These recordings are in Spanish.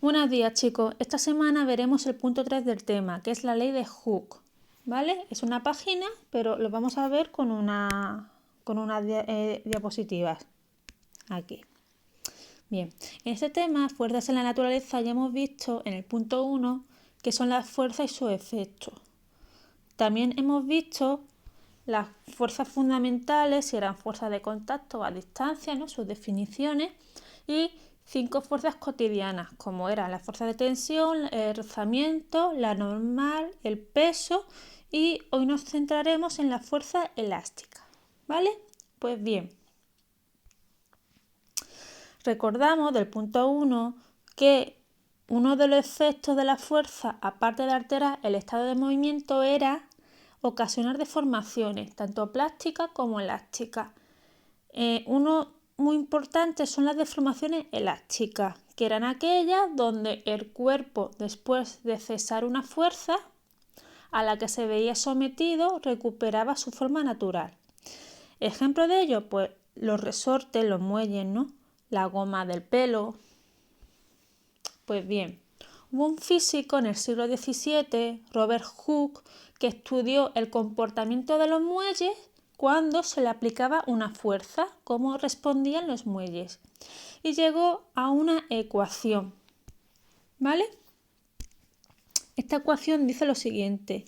Buenos días, chicos. Esta semana veremos el punto 3 del tema, que es la ley de Hooke. ¿Vale? Es una página, pero lo vamos a ver con unas diapositivas. Aquí. Bien. En este tema, fuerzas en la naturaleza, ya hemos visto en el punto 1 que son las fuerzas y sus efectos. También hemos visto las fuerzas fundamentales, si eran fuerzas de contacto a distancia, ¿no? Sus definiciones, y 5 fuerzas cotidianas, como eran la fuerza de tensión, el rozamiento, la normal, el peso, y hoy nos centraremos en la fuerza elástica. ¿Vale? Pues bien, recordamos del punto 1 que uno de los efectos de la fuerza, aparte de alterar el estado de movimiento, era ocasionar deformaciones, tanto plásticas como elásticas. Uno muy importante son las deformaciones elásticas, que eran aquellas donde el cuerpo, después de cesar una fuerza a la que se veía sometido, recuperaba su forma natural. Ejemplo de ello, pues los resortes, los muelles, ¿no? La goma del pelo. Pues bien, hubo un físico en el siglo XVII, Robert Hooke, que estudió el comportamiento de los muelles cuando se le aplicaba una fuerza, cómo respondían los muelles, y llegó a una ecuación. ¿Vale? Esta ecuación dice lo siguiente: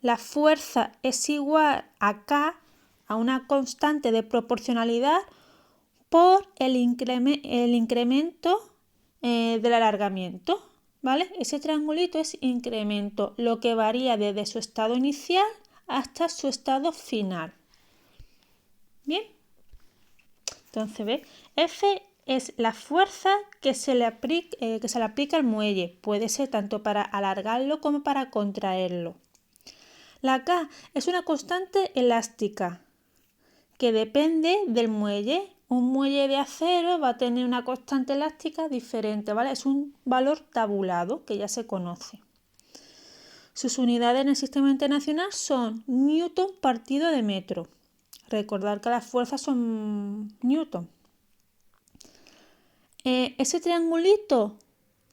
la fuerza es igual a K, a una constante de proporcionalidad, por el incremento del alargamiento. ¿Vale? Ese triangulito es incremento, lo que varía desde su estado inicial hasta su estado final. Bien, entonces, ¿ves? F es la fuerza que se le aplica al muelle. Puede ser tanto para alargarlo como para contraerlo. La K es una constante elástica que depende del muelle. Un muelle de acero va a tener una constante elástica diferente, ¿vale? Es un valor tabulado que ya se conoce. Sus unidades en el sistema internacional son newton partido de metro. Recordar que las fuerzas son newton. Ese triangulito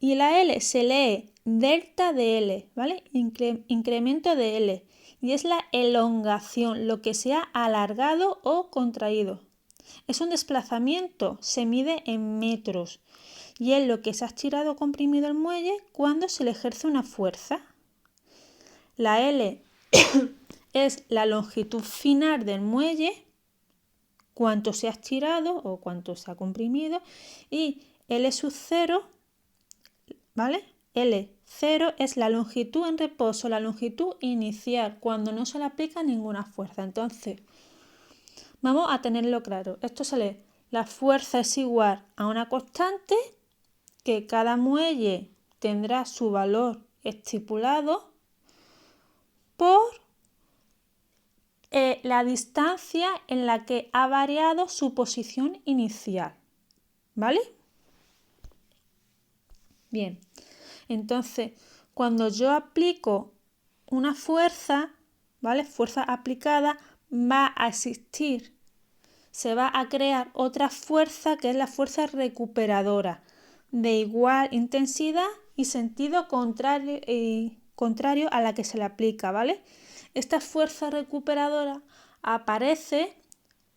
y la L se lee delta de L, ¿vale? Incremento de L. Y es la elongación, lo que se ha alargado o contraído. Es un desplazamiento, se mide en metros. Y es lo que se ha estirado o comprimido el muelle cuando se le ejerce una fuerza. La L es la longitud final del muelle, cuánto se ha estirado o cuánto se ha comprimido, y L sub 0, ¿vale? L0 es la longitud en reposo, la longitud inicial, cuando no se le aplica ninguna fuerza. Entonces, vamos a tenerlo claro. Esto se lee: la fuerza es igual a una constante que cada muelle tendrá su valor estipulado por la distancia en la que ha variado su posición inicial. ¿Vale? Bien, entonces cuando yo aplico una fuerza, ¿vale? Fuerza aplicada, va a existir, se va a crear otra fuerza que es la fuerza recuperadora, de igual intensidad y sentido contrario a la que se le aplica, ¿vale? Esta fuerza recuperadora aparece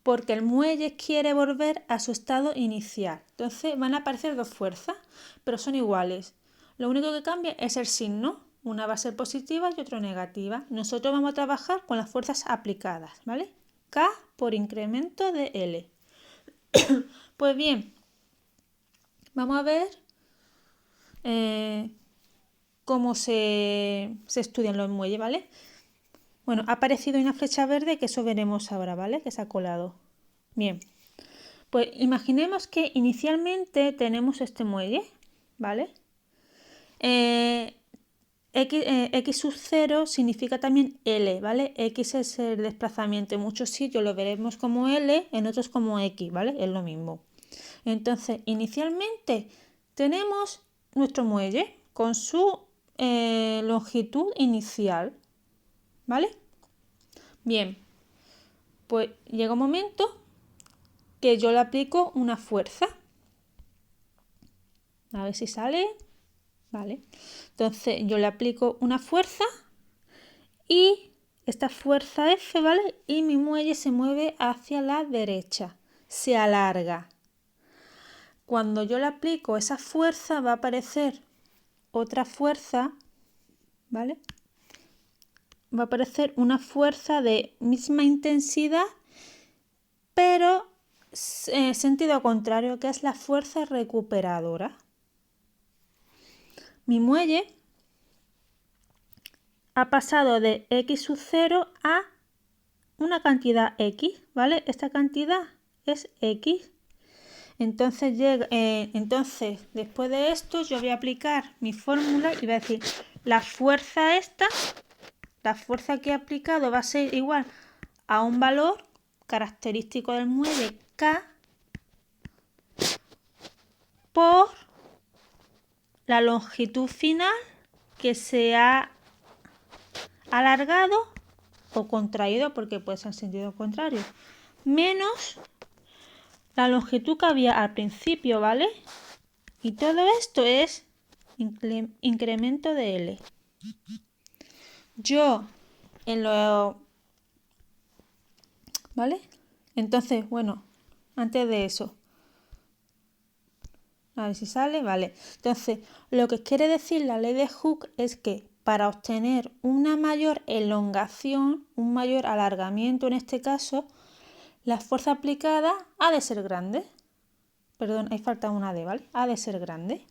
porque el muelle quiere volver a su estado inicial. Entonces van a aparecer dos fuerzas, pero son iguales. Lo único que cambia es el signo. Una va a ser positiva y otra negativa. Nosotros vamos a trabajar con las fuerzas aplicadas, ¿vale? K por incremento de L. Pues bien, vamos a ver cómo se estudian los muelles, ¿vale? Bueno, ha aparecido una flecha verde que eso veremos ahora, ¿vale? Que se ha colado. Bien, pues imaginemos que inicialmente tenemos este muelle, ¿vale? X sub 0 significa también L, ¿vale? X es el desplazamiento. En muchos sitios lo veremos como L, en otros como X, ¿vale? Es lo mismo. Entonces, inicialmente tenemos nuestro muelle con su longitud inicial, ¿vale? Bien, pues llega un momento que yo le aplico una fuerza, A ver si sale. Vale. Entonces yo le aplico una fuerza y esta fuerza F, ¿vale? Y mi muelle se mueve hacia la derecha, se alarga. Cuando yo le aplico esa fuerza va a aparecer otra fuerza, ¿vale? Va a aparecer una fuerza de misma intensidad, pero en sentido contrario, que es la fuerza recuperadora. Mi muelle ha pasado de x sub 0 a una cantidad x, ¿vale? Esta cantidad es x. Entonces, después de esto, yo voy a aplicar mi fórmula y voy a decir, la fuerza que he aplicado va a ser igual a un valor característico del muelle K por la longitud final que se ha alargado o contraído, porque puede ser en sentido contrario, menos la longitud que había al principio, ¿vale? Y todo esto es incremento de L. Yo en lo... ¿Vale? Entonces, bueno, antes de eso, a ver si sale, vale. Entonces, lo que quiere decir la ley de Hooke es que para obtener una mayor elongación, un mayor alargamiento en este caso, la fuerza aplicada ha de ser grande. Perdón, ahí falta una D, ¿vale? Ha de ser grande.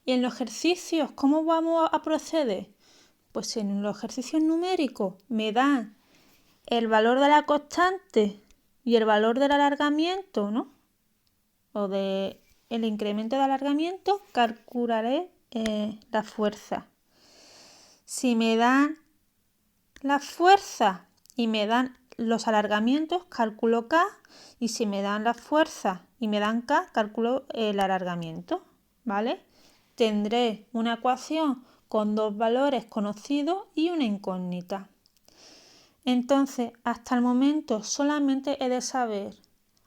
Y en los ejercicios, ¿cómo vamos a proceder? Pues en los ejercicios numéricos me dan el valor de la constante y el valor del alargamiento, ¿no? O del incremento de alargamiento, calcularé la fuerza. Si me dan la fuerza y me dan los alargamientos, calculo K, y si me dan la fuerza y me dan K, calculo el alargamiento, ¿vale? Tendré una ecuación con dos valores conocidos y una incógnita. Entonces, hasta el momento solamente he de saber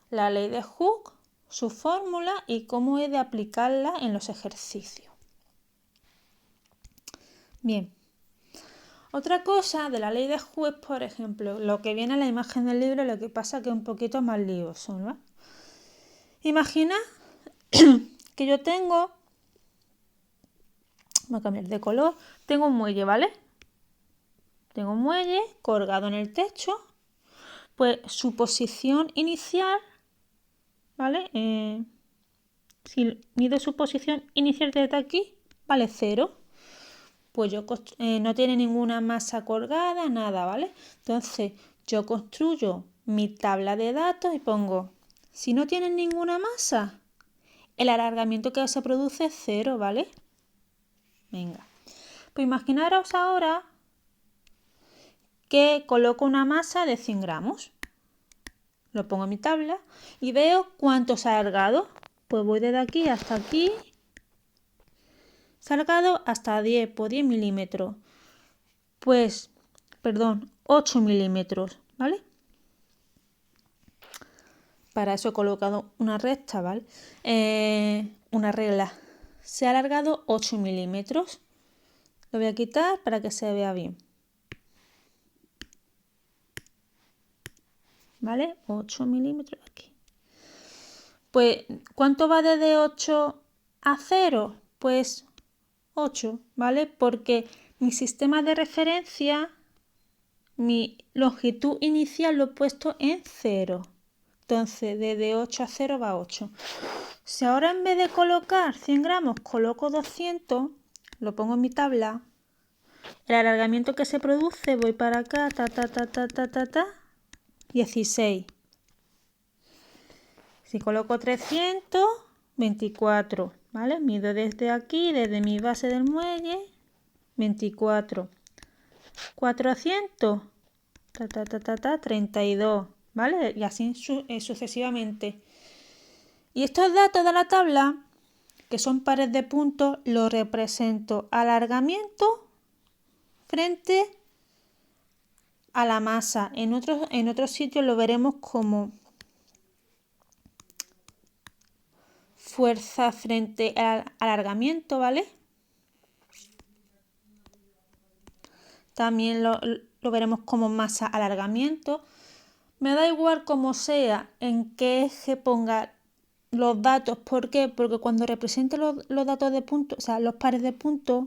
la ley de Hooke, su fórmula y cómo he de aplicarla en los ejercicios. Bien. Otra cosa de la ley de Hooke es, por ejemplo, lo que viene en la imagen del libro, lo que pasa que es un poquito más lioso, ¿no? Imagina que yo tengo, voy a cambiar de color, tengo un muelle, ¿vale? Tengo un muelle colgado en el techo, pues su posición inicial, ¿vale? Si mido su posición inicial desde aquí, vale 0. Pues yo no tiene ninguna masa colgada, nada, ¿vale? Entonces yo construyo mi tabla de datos y pongo, si no tienen ninguna masa, el alargamiento que se produce es 0, ¿vale? Venga. Pues imaginaros ahora que coloco una masa de 100 gramos. Lo pongo en mi tabla y veo cuánto se ha alargado. Pues voy desde aquí hasta aquí. Se ha alargado hasta 10, por 10 milímetros. Pues, perdón, 8 milímetros, ¿vale? Para eso he colocado una recta, ¿vale? Una regla. Se ha alargado 8 milímetros. Lo voy a quitar para que se vea bien. ¿Vale? 8 milímetros aquí. Pues, ¿cuánto va desde 8 a 0? Pues 8, ¿vale? Porque mi sistema de referencia, mi longitud inicial lo he puesto en 0. Entonces, desde 8 a 0 va 8. Si ahora en vez de colocar 100 gramos, coloco 200, lo pongo en mi tabla, el alargamiento que se produce, voy para acá, 16. Si coloco 300, 24, ¿vale? Mido desde aquí, desde mi base del muelle, 24. 400, 32, ¿vale? Y así sucesivamente. Y estos datos de la tabla, que son pares de puntos, los represento alargamiento frente a la masa. En otros sitios lo veremos como fuerza frente al alargamiento, ¿vale? También lo veremos como masa alargamiento. Me da igual como sea, en qué eje ponga los datos. ¿Por qué? Porque cuando represente los datos de puntos, o sea, los pares de puntos,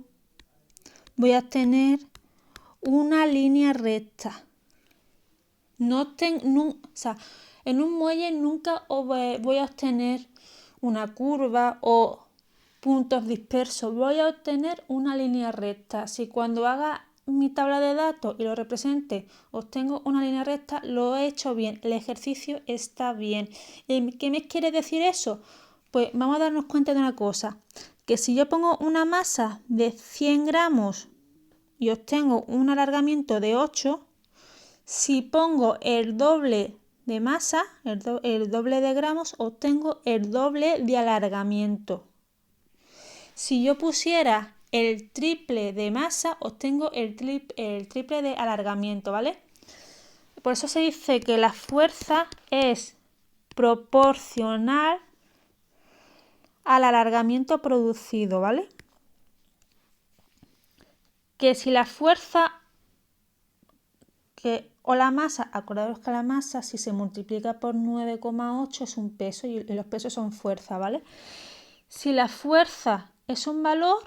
voy a obtener una línea recta. En un muelle nunca voy a obtener una curva o puntos dispersos. Voy a obtener una línea recta. Si cuando haga mi tabla de datos y lo represente obtengo una línea recta, lo he hecho bien. El ejercicio está bien. ¿Qué me quiere decir eso? Pues vamos a darnos cuenta de una cosa. Que si yo pongo una masa de 100 gramos y obtengo un alargamiento de 8, si pongo el doble de masa, el doble de gramos, obtengo el doble de alargamiento. Si yo pusiera el triple de masa, obtengo el triple de alargamiento, ¿vale? Por eso se dice que la fuerza es proporcional al alargamiento producido, ¿vale? Que si la fuerza o la masa, acordaros que la masa si se multiplica por 9,8 es un peso y los pesos son fuerza, ¿vale? Si la fuerza es un valor,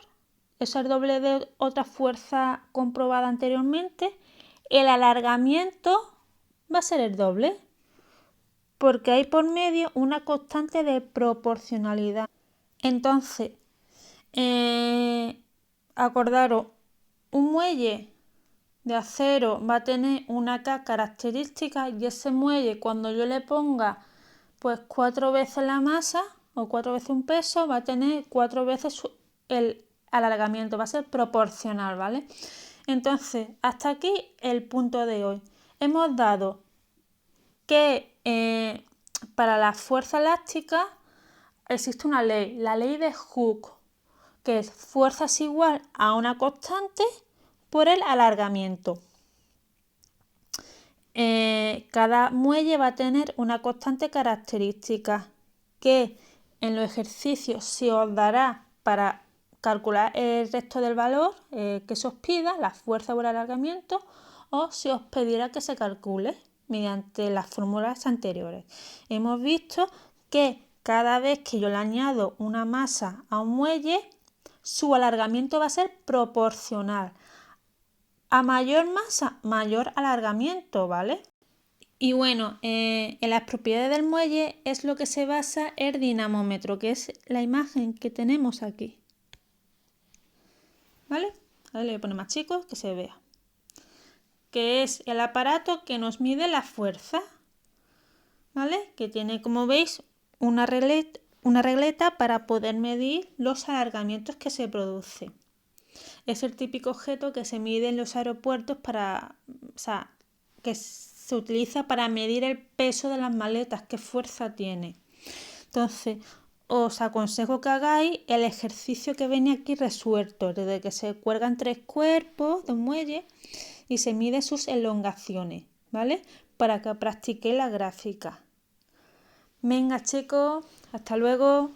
es el doble de otra fuerza comprobada anteriormente, el alargamiento va a ser el doble, porque hay por medio una constante de proporcionalidad. Entonces, acordaros, un muelle de acero va a tener una K característica y ese muelle cuando yo le ponga pues 4 veces la masa o 4 veces un peso va a tener 4 veces el alargamiento, va a ser proporcional, ¿vale? Entonces, hasta aquí el punto de hoy. Hemos dado que para la fuerza elástica existe una ley, la ley de Hooke, que es fuerza es igual a una constante por el alargamiento. Cada muelle va a tener una constante característica que en los ejercicios se os dará para calcular el resto del valor que se os pida, la fuerza o el alargamiento, o se os pedirá que se calcule mediante las fórmulas anteriores. Hemos visto que cada vez que yo le añado una masa a un muelle, su alargamiento va a ser proporcional. A mayor masa, mayor alargamiento, ¿vale? Y bueno, en las propiedades del muelle es lo que se basa el dinamómetro, que es la imagen que tenemos aquí. ¿Vale? A ver, le voy a poner más chico que se vea. Que es el aparato que nos mide la fuerza, ¿vale? Que tiene, como veis, una regleta para poder medir los alargamientos que se producen. Es el típico objeto que se mide en los aeropuertos que se utiliza para medir el peso de las maletas, qué fuerza tiene. Entonces, os aconsejo que hagáis el ejercicio que viene aquí resuelto, desde que se cuelgan 3 cuerpos de un muelle y se mide sus elongaciones, ¿vale? Para que practiquéis la gráfica. Venga, chicos, hasta luego.